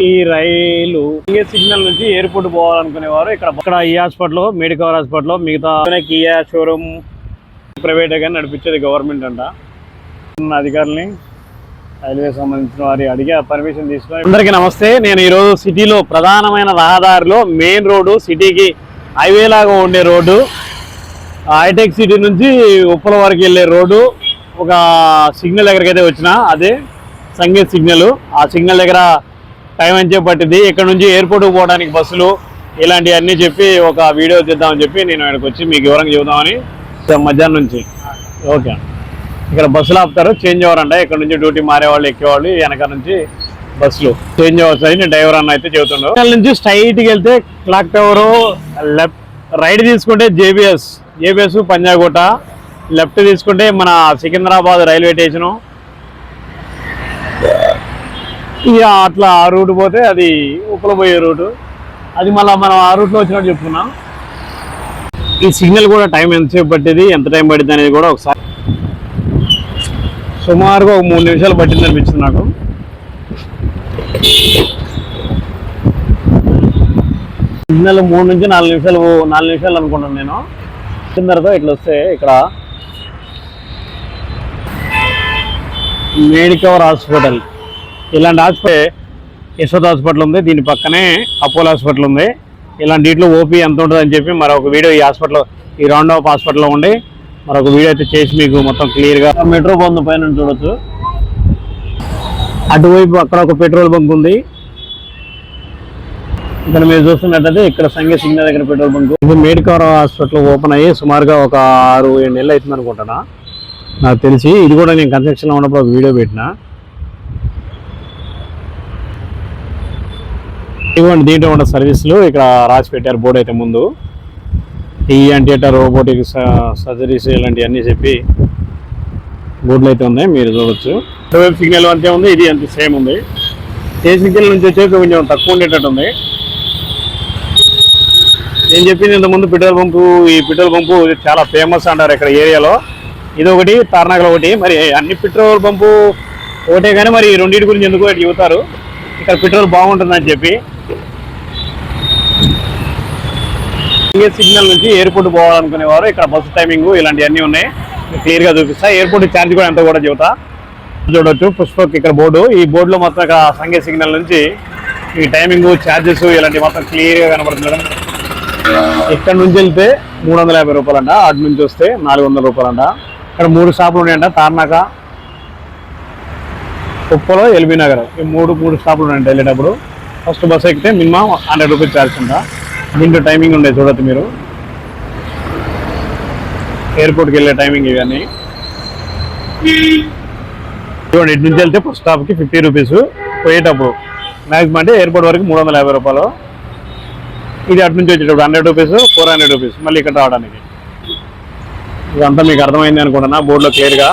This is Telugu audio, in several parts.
ఈ రైలు సిగ్నల్ నుంచి ఎయిర్పోర్ట్ పోవాలనుకునేవారు ఇక్కడ ఈ హాస్పిటల్ మెడికవర్ హాస్పిటల్ మిగతా కియా షోరూమ్ ప్రైవేట్ గా నడిపించేది గవర్నమెంట్ అంట. అధికారులని రైల్వే సంబంధించిన వారి అడిగి పర్మిషన్ తీసుకొని. అందరికీ నమస్తే. నేను ఈరోజు సిటీలో ప్రధానమైన రహదారిలో మెయిన్ రోడ్డు సిటీకి హైవే లాగా ఉండే రోడ్డు హైటెక్ సిటీ నుంచి ఉప్పల వరకు వెళ్ళే రోడ్డు ఒక సిగ్నల్ దగ్గరికి అయితే వచ్చిన అదే సంగీత్ సిగ్నల్. ఆ సిగ్నల్ దగ్గర టైం అని చెప్పి పట్టింది. ఇక్కడ నుంచి ఎయిర్పోర్ట్కి పోవడానికి బస్సులు ఇలాంటివన్నీ చెప్పి ఒక వీడియో తీద్దామని చెప్పి నేను ఇక్కడికి వచ్చి మీకు వివరంగా చెబుదామని మధ్యాహ్నం నుంచి. ఓకే, ఇక్కడ బస్సులు ఆపుతారు, చేంజ్ అవ్వరంట. ఇక్కడ నుంచి డ్యూటీ మారేవాళ్ళు ఎక్కేవాళ్ళు వెనక నుంచి బస్సులు చేంజ్ అవ్వచ్చు. నేను డ్రైవర్ అన్న అయితే చెబుతున్నాను. ఇక్కడ నుంచి స్ట్రైట్కి వెళ్తే క్లాక్ టవర్, లెఫ్ట్ రైట్ తీసుకుంటే జేబీఎస్ పంజాగుట్ట, లెఫ్ట్ తీసుకుంటే మన సికింద్రాబాద్ రైల్వే స్టేషను. ఇక అట్లా ఆ రూట్ పోతే అది ఉప్పల పోయే రూటు. అది మళ్ళీ మనం ఆ రూట్లో వచ్చినట్టు చెప్పుకున్నాం. ఈ సిగ్నల్ కూడా టైం ఎంతసేపు పట్టింది, ఎంత టైం పట్టింది అనేది కూడా ఒకసారి సుమారుగా ఒక 3 నిమిషాలు పట్టింది అనిపించింది నాకు. సిగ్నల్ 3 నుంచి 4 నిమిషాలు అనుకుంటాను నేను. వచ్చిన తర్వాత ఇట్లా వస్తే ఇక్కడ మెడికవర్ హాస్పిటల్, ఇలాంటి హాస్పిటల్ యశోద హాస్పిటల్ ఉంది, దీని పక్కనే అపోలో హాస్పిటల్ ఉంది. ఇలాంటి వీటిలో ఓపీ ఎంత ఉంటుంది అని చెప్పి మరొక వీడియో ఈ హాస్పిటల్ ఈ రౌండ్ ఆఫ్ హాస్పిటల్లో ఉండి మరొక వీడియో అయితే చేసి మీకు మొత్తం క్లియర్గా. మెట్రో బంక్ పైన చూడొచ్చు. అటువైపు అక్కడ ఒక పెట్రోల్ బంక్ ఉంది. ఇక్కడ మీరు చూస్తున్నట్టయితే ఇక్కడ సంగీత్ సిగ్నల్ దగ్గర పెట్రోల్ బంక్. ఇది మెడికవర్ హాస్పిటల్ ఓపెన్ అయ్యి సుమారుగా ఒక 6-7 నెలలు అవుతుంది అనుకుంటున్నా నాకు తెలిసి. ఇది కూడా నేను కన్స్ట్రక్షన్లో ఉన్నప్పుడు ఒక వీడియో పెట్టిన. ఇవ్వండి దీంట్లో ఉన్న సర్వీసులు ఇక్కడ రాసి పెట్టారు బోర్డు అయితే ముందు. థియేటర్, రోబోటిక్ సర్జరీస్ ఇలాంటివన్నీ చెప్పి బోర్డులు అయితే ఉన్నాయి, మీరు చూడొచ్చు. ఇటువైపు సిగ్నల్ అంతే ఉంది, ఇది అంతే సేమ్ ఉంది. ఏ సిగ్నల్ నుంచి వచ్చే కొంచెం తక్కువ ఉండేటట్టు ఉంది. నేను చెప్పింది ఇంతకుముందు పెట్రోల్ బంకు. ఈ పెట్రోల్ బంపు చాలా ఫేమస్ అంటారు ఇక్కడ ఏరియాలో. ఇది ఒకటి, తార్నాకలో ఒకటి. మరి అన్ని పెట్రోల్ పంపు ఒకటే కానీ మరి రెండింటి గురించి ఎందుకు అటు చెబుతారు. ఇక్కడ పెట్రోల్ బాగుంటుందని చెప్పి. సిగ్నల్ నుంచి ఎయిర్పోర్ట్ పోవాలనుకునేవారు ఇక్కడ బస్సు టైమింగ్ ఇలాంటివన్నీ ఉన్నాయి, క్లియర్గా చూపిస్తా. ఎయిర్పోర్ట్ ఛార్జ్ కూడా ఎంత కూడా చెబుతా. చూడవచ్చు పుష్పక్ ఇక్కడ బోర్డు. ఈ బోర్డులో మొత్తం ఇక్కడ సంగీత్ సిగ్నల్ నుంచి ఈ టైమింగ్, ఛార్జెస్ ఇలాంటివి మొత్తం క్లియర్గా కనబడుతుంది. ఇక్కడ నుంచి వెళ్తే 350 రూపాయలంట, అటు నుంచి వస్తే 400 రూపాయలంట. ఇక్కడ 3 స్టాపులు ఉన్నాయంట, తార్నాక, ఉప్పలో, ఎల్బీ నగర్. ఈ మూడు స్టాపులు ఉన్నాయంట వెళ్ళేటప్పుడు. ఫస్ట్ బస్సు ఎక్కితే మినిమం 100 రూపీస్ ఛార్జ్ ఉంటా. దీంట్లో టైమింగ్ ఉండే చూడొచ్చు మీరు, ఎయిర్పోర్ట్కి వెళ్ళే టైమింగ్ ఇవన్నీ. చూడండి, ఇటు నుంచి వెళ్తే ఫస్ట్ స్టాప్కి 50 రూపీస్ పోయేటప్పుడు. మ్యాక్సిమం అంటే ఎయిర్పోర్ట్ వరకు 350 రూపాయలు. ఇది అటు నుంచి వచ్చేటప్పుడు 100 రూపీస్, 400 రూపీస్ మళ్ళీ ఇక్కడ రావడానికి. ఇదంతా మీకు అర్థమైంది అనుకుంటున్నా బోర్డులో క్లియర్గా.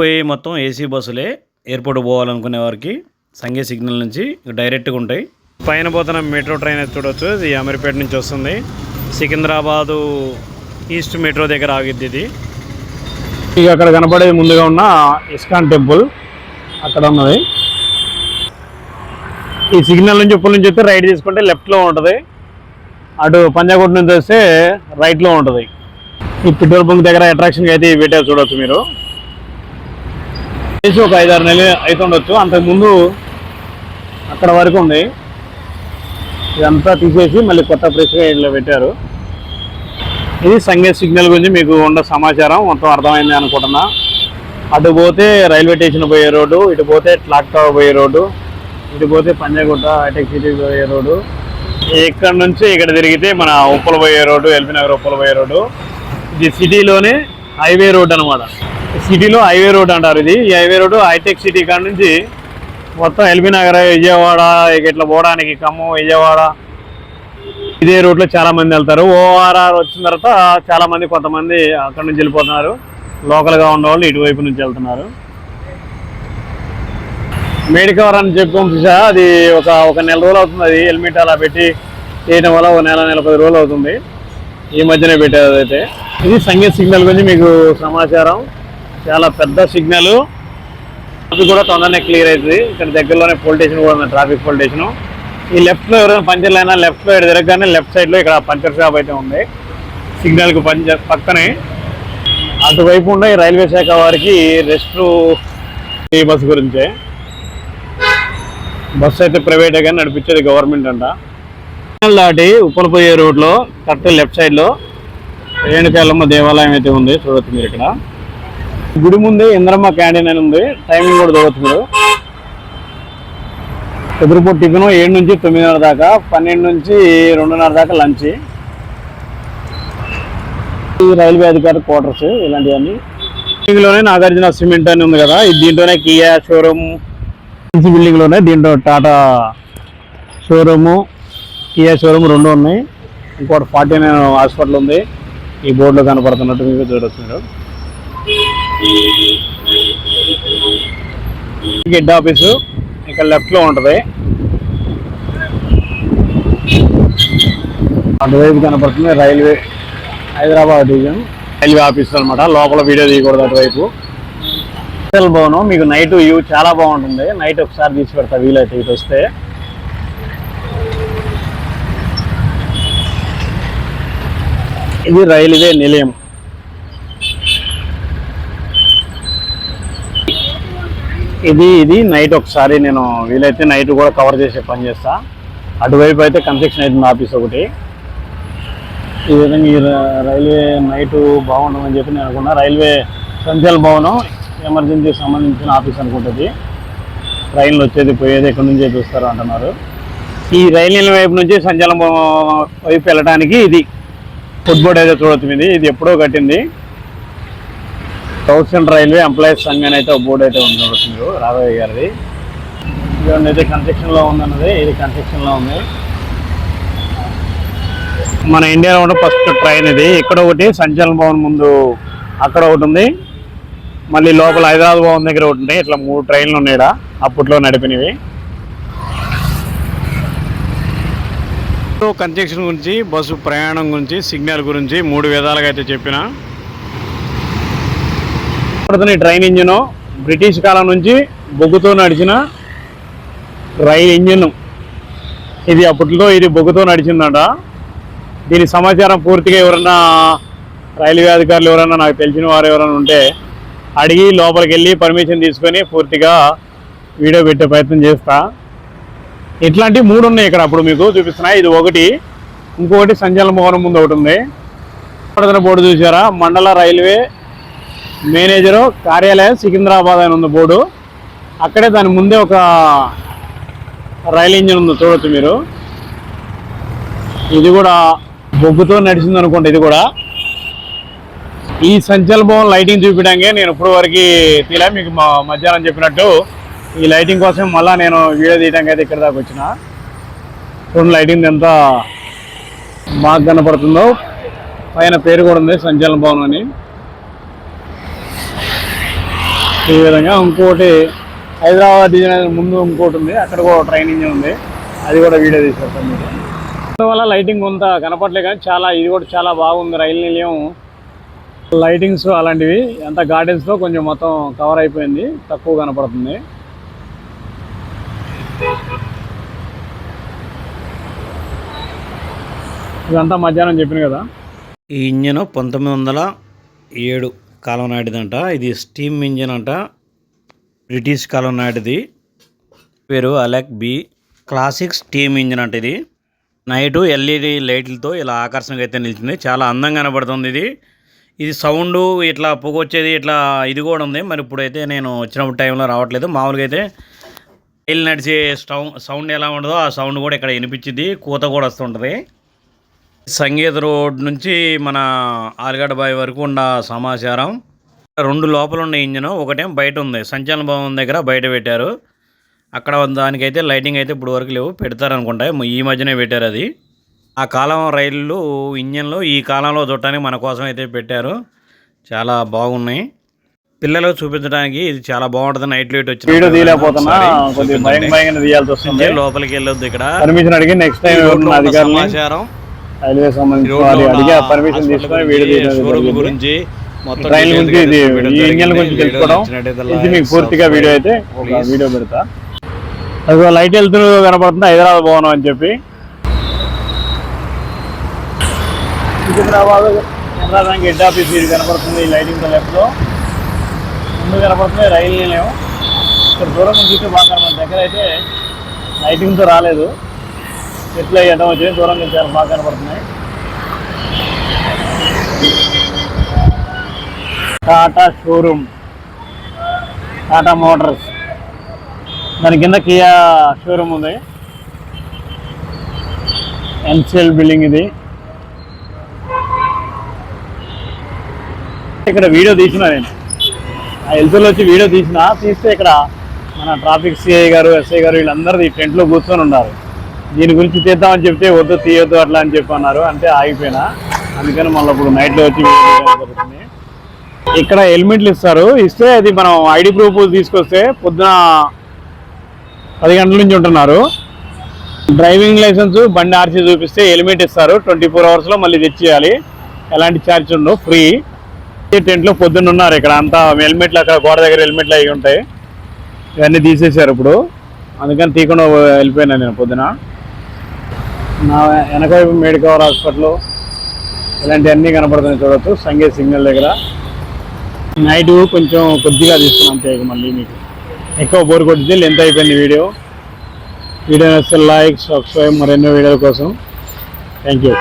పోయి మొత్తం ఏసీ బస్సులే ఎయిర్పోర్ట్ పోవాలనుకునే వారికి సంగీత్ సిగ్నల్ నుంచి డైరెక్ట్గా ఉంటాయి. పైన పోతున్న మెట్రో ట్రైన్ అయితే చూడవచ్చు. ఇది అమీర్పేట నుంచి వస్తుంది. సికింద్రాబాదు ఈస్ట్ మెట్రో దగ్గర ఆగిద్ది ఇది. ఇక అక్కడ కనపడేది ముందుగా ఉన్న ఇస్కాన్ టెంపుల్ అక్కడ ఉన్నది. ఈ సిగ్నల్ నుంచి ఉప్పల్ నుంచి వస్తే రైట్ తీసుకుంటే లెఫ్ట్లో ఉంటుంది, అటు పంజాగుట్ట నుంచి వస్తే రైట్లో ఉంటుంది. ఈ పెట్రోల్ బంక్ దగ్గర అట్రాక్షన్కి అయితే పెట్టారు చూడవచ్చు మీరు. ఒక 5-6 నెలలు అయితే ఉండొచ్చు, అంతకుముందు అక్కడ వరకు ఉంది. ఇదంతా తీసేసి మళ్ళీ కొత్త ఫ్రెష్గా ఇట్లా పెట్టారు. ఇది సంగీత్ సిగ్నల్ గురించి మీకు ఉన్న సమాచారం మొత్తం అర్థమైంది అనుకుంటున్నా. అటు పోతే రైల్వే స్టేషన్ పోయే రోడ్డు, ఇటు పోతే క్లాక్ టవర్ పోయే రోడ్డు, ఇటు పోతే పంజాగుట్ట హైటెక్ సిటీ పోయే రోడ్డు. ఇక్కడ నుంచి ఇక్కడ తిరిగితే మన ఉప్పల పోయే రోడ్డు, ఎల్బీ నగర్ ఉప్పల పోయే రోడ్డు. ఇది సిటీలోనే హైవే రోడ్ అనమాట. సిటీలో హైవే రోడ్ అంటారు ఇది. ఈ హైవే రోడ్డు హైటెక్ సిటీ కాడ నుంచి మొత్తం ఎల్బీ నగర్, విజయవాడ ఇట్లా పోవడానికి ఖమ్మం, విజయవాడ ఇదే రూట్లో చాలామంది వెళ్తారు. ఓఆర్ఆర్ వచ్చిన తర్వాత చాలామంది కొంతమంది అక్కడ నుంచి వెళ్ళిపోతున్నారు. లోకల్గా ఉన్నవాళ్ళు ఇటువైపు నుంచి వెళ్తున్నారు. మెడికవర్ అని చెప్పాం చూసా, అది ఒక నెల రోజులు అవుతుంది. అది హెల్మెట్ అలా పెట్టి చేయడం వల్ల ఒక నెల 10 రోజులు అవుతుంది. ఈ మధ్యనే పెట్టారు. అయితే ఇది సంగీత్ సిగ్నల్ గురించి మీకు సమాచారం. చాలా పెద్ద సిగ్నల్. ట్రాఫిక్ కూడా తొందరనే క్లియర్ అవుతుంది. ఇక్కడ దగ్గరలోనే పోలీస్ స్టేషన్ కూడా ఉంది, ట్రాఫిక్ పోలీస్ స్టేషన్. ఈ లెఫ్ట్లో ఎవరైనా పంచర్లు అయినా లెఫ్ట్లో తిరగగానే లెఫ్ట్ సైడ్లో ఇక్కడ పంచర్ షాప్ అయితే ఉంది, సిగ్నల్కి పక్కనే. అటువైపు ఉండే రైల్వే శాఖ వారికి రెస్ట్ ఈ బస్సు గురించే. బస్సు అయితే ప్రైవేటే కానీ నడిపించేది గవర్నమెంట్ అంట. దాటి ఉప్పలపోయే రోడ్లో కరెక్ట్ లెఫ్ట్ సైడ్లో రేణుకాయలమ్మ దేవాలయం అయితే ఉంది, చూడొచ్చు మీరు. ఇక్కడ గుడి ముందే ఇంద్రమ్మ క్యాంటీన్ అని ఉంది, టైమింగ్ కూడా చూడొచ్చు మీరు. ఎదురుపూట టిఫిన్ 7 నుంచి 9:30 దాకా, 12 నుంచి 2:30 దాకా లంచ్. రైల్వే అధికారి క్వార్టర్స్ ఇలాంటివన్నీ. బిల్డింగ్లోనే నాగార్జున సిమెంట్ అని ఉంది కదా, దీంట్లోనే కియా షోరూమ్, బిల్డింగ్లోనే దీంట్లో టాటా షోరూము, కియా షోరూమ్ 2 ఉన్నాయి. ఇంకోటి 49 హాస్పిటల్ ఉంది, ఈ బోర్డులో కనపడుతున్నట్టు మీకు చూడొచ్చు మీరు. హెడ్ ఆఫీసు ఇక్కడ లెఫ్ట్లో ఉంటుంది, అటువైపు కనపడుతుంది railway Hyderabad division railway office అనమాట. లోపల వీడియో తీయకూడదు అటువైపు. భవనం మీకు నైట్ వ్యూ చాలా బాగుంటుంది, నైట్ ఒకసారి తీసి పెడతా వీలైతే ఇటు వస్తే. ఇది రైల్వే నిలయం. ఇది నైట్ ఒకసారి నేను వీలైతే నైట్ కూడా కవర్ చేసే పని చేస్తా. అటువైపు అయితే కన్స్ట్రక్షన్ అవుతుంది ఆఫీస్ ఒకటి. ఈ విధంగా ఈ రైల్వే నైట్ బాగుంటుందని చెప్పి నేను అనుకున్నా. రైల్వే సంచల్ భవనం ఎమర్జెన్సీకి సంబంధించిన ఆఫీస్ అనుకుంటుంది. ట్రైన్లు వచ్చేది పోయేది ఎక్కడి నుంచి చూస్తారు అంటున్నారు. ఈ రైలు నిలయం వైపు నుంచి సంచలనం వైపు వెళ్ళడానికి ఇది ఫుట్బోర్డ్ అయితే చూడొచ్చు. ఇది ఎప్పుడో కట్టింది. South central railway employees Sangh అని అయితే ఒక బోర్డు అయితే ఉంది, చూడొచ్చు మీరు, రాఘవయ్య గారిది. ఇవన్నీ అయితే కన్స్ట్రక్షన్లో ఉందన్నది, ఇది కన్స్ట్రక్షన్లో ఉంది. మన ఇండియాలో ఉన్న ఫస్ట్ ట్రైన్ ఇది. ఇక్కడ ఒకటి సంచలన భవన్ ముందు అక్కడ ఒకటి ఉంది, మళ్ళీ లోపల హైదరాబాద్ భవన్ దగ్గర ఒకటి ఉంటాయి. ఇట్లా 3 ట్రైన్లు ఉన్నాయి అప్పట్లో నడిపినవి. కన్స్ట్రక్షన్ గురించి, బస్సు ప్రయాణం గురించి, సిగ్నల్ గురించి 3 విధాలుగా అయితే చెప్పిన. ఈ ట్రైన్ ఇంజిన్ బ్రిటిష్ కాలం నుంచి బొగ్గుతో నడిచిన రైలు ఇంజిన్ ఇది. అప్పట్లో ఇది బొగ్గుతో నడిచిందట. దీని సమాచారం పూర్తిగా ఎవరన్నా రైల్వే అధికారులు ఎవరన్నా నాకు తెలిసిన వారు ఎవరైనా ఉంటే అడిగి లోపలికి వెళ్ళి పర్మిషన్ తీసుకొని పూర్తిగా వీడియో పెట్టే ప్రయత్నం చేస్తా. ఇట్లాంటివి 3 ఉన్నాయి ఇక్కడ. అప్పుడు మీకు చూపిస్తున్నా. ఇది ఒకటి, ఇంకొకటి సంచలన భవనం ముందు ఒకటి ఉంది. బోర్డు చూసారా, మండల రైల్వే మేనేజరు కార్యాలయం సికింద్రాబాద్ అని ఉంది బోర్డు. అక్కడే దాని ముందే ఒక రైలు ఇంజిన్ ఉంది, చూడొచ్చు మీరు. ఇది కూడా బొగ్గుతో నడిచింది అనుకోండి. ఇది కూడా ఈ సంచలన భవన్ లైటింగ్ చూపించడానికి నేను ఇప్పుడు వరకు తీలా. మీకు మధ్యాహ్నం చెప్పినట్టు ఈ లైటింగ్ కోసం మళ్ళీ నేను వీడియో తీయడానికి అయితే ఇక్కడ దాకా వచ్చిన. చూడండి లైటింగ్ ఎంత బాగా కనపడుతుందో. పైన పేరు కూడా ఉంది సంచలన భవన్ అని. ఈ విధంగా ఇంకోటి హైదరాబాద్ డివిజన్ ముందు ఇంకోటి ఉంది, అక్కడ కూడా ట్రైన్ ఇంజిన్ ఉంది, అది కూడా వీడియో తీసుకొస్తాను మీకు. అందువల్ల లైటింగ్ కొంత కనపడలే కానీ చాలా, ఇది కూడా చాలా బాగుంది రైలు నిలయం. లైటింగ్స్ అలాంటివి అంత గార్డెన్స్లో కొంచెం మొత్తం కవర్ అయిపోయింది, తక్కువ కనపడుతుంది. ఇదంతా మధ్యాహ్నం చెప్పిన కదా. ఈ ఇంజన్ 1907 కాలం నాటిదంట. ఇది స్టీమ్ ఇంజిన్ అంట, బ్రిటిష్ కాలం నాటిది. పేరు Alec B classic steam engine అంట. ఇది నైటు ఎల్ఈడి లైట్లతో ఇలా ఆకర్షణగా అయితే నిలిచింది, చాలా అందంగా కనబడుతుంది. ఇది సౌండ్ ఇట్లా పొగొచ్చేది ఇట్లా ఇది కూడా ఉంది. మరి ఇప్పుడైతే నేను వచ్చినప్పుడు టైంలో రావట్లేదు. మామూలుగా అయితే రైలు నడిచే సౌండ్ ఎలా ఉండదో ఆ సౌండ్ కూడా ఇక్కడ వినిపించింది, కూత కూడా వస్తుంటుంది. సంగీత రోడ్ నుంచి మన ఆలగడ్డ బావి వరకు ఉన్న సమాచారం. 2 లోపల ఉన్న ఇంజన్, ఒకటేం బయట ఉంది, సంచలన భవన్ దగ్గర బయట పెట్టారు. అక్కడ దానికైతే లైటింగ్ అయితే ఇప్పుడు వరకు లేవు, పెడతారనుకుంటా, ఈ మధ్యనే పెట్టారు. అది ఆ కాలం రైళ్ళు ఇంజన్లు ఈ కాలంలో చూడటానికి మన కోసం అయితే పెట్టారు, చాలా బాగున్నాయి. పిల్లలకు చూపించడానికి ఇది చాలా బాగుంటుంది. నైట్ లైట్ వచ్చి లోపలికి వెళ్ళొద్దు. ఇక్కడ సమాచారం షోరూమ్ గురించి, మొత్తం ట్రైన్ details గురించి గా ఇది చూపించడం ఈ ఇంజన్ జరిగింది. గురించి వీడియో తెలుసుకోవడం నచ్చినట్టయితే ఇది like, మీకు పూర్తిగా వీడియో subscribe, అయితే ఒక please. వీడియో పెడతా. అది లైట్ వెళ్తూ కనపడుతుంది హైదరాబాద్ భవనం అని చెప్పి. Secunderabad Canara bank head office ఇది కనపడుతుంది లైటింగ్ లెఫ్ట్లో. ముందు కనపడుతుంది రైలు నిలయం. ఇక్కడ దూరం నుంచి చూస్తే బాగా కనపడుతుంది. దగ్గర అయితే లైటింగ్తో రాలేదు, చెట్లు అయ్యడం వచ్చి దూరం నుంచి చాలా బాగా కనపడుతున్నాయి. టాటా షోరూమ్, టాటా మోటార్స్, దాని కింద కియా షోరూమ్ ఉంది. ఎన్సిఎల్ బిల్డింగ్ ఇది. ఇక్కడ వీడియో తీసిన నేను ఆ ఎల్తూరులో వచ్చి వీడియో తీస్తే ఇక్కడ మన ట్రాఫిక్ సిఐ గారు ఎస్ఐ గారు వీళ్ళందరూ ఈ టెంట్లో కూర్చొని ఉన్నారు. దీని గురించి తీద్దామని చెప్తే వద్దు తీయొద్దు అట్లా అని చెప్పి అన్నారు. అంటే ఆగిపోయినా, అందుకని మళ్ళీ ఇప్పుడు నైట్లో వచ్చి వీడియో తీయడం జరుగుతుంది. ఇక్కడ హెల్మెట్లు ఇస్తారు. ఇస్తే అది మనం ఐడి ప్రూఫ్ తీసుకొస్తే పొద్దున 10 గంటల నుంచి ఉంటున్నారు. డ్రైవింగ్ లైసెన్స్ బండి ఆర్సీ చూపిస్తే హెల్మెట్ ఇస్తారు. 24 అవర్స్లో మళ్ళీ తెచ్చేయాలి. ఎలాంటి ఛార్జ్ ఉండవు, ఫ్రీ. టెంట్లో పొద్దున్న ఉన్నారు ఇక్కడ అంతా. హెల్మెట్లు అక్కడ గోడ దగ్గర హెల్మెట్లు అవి ఉంటాయి, ఇవన్నీ తీసేశారు ఇప్పుడు. అందుకని తీకుండా వెళ్ళిపోయినా నేను పొద్దున. నా వెనకవైపు మెడికవర్ హాస్పిటల్ ఇలాంటివన్నీ కనపడుతున్నాయి చూడవచ్చు. సంగీత్ సిగ్నల్ దగ్గర నైట్ కొంచెం కొద్దిగా తీసుకున్నాం అంతే. మళ్ళీ మీకు ఎక్కువ బోర్ కొట్టింది, లెంత్ అయిపోయింది వీడియో. వీడియో నచ్చితే లైక్, సబ్స్క్రైబ్ మరెన్నో వీడియోల కోసం. Thank you.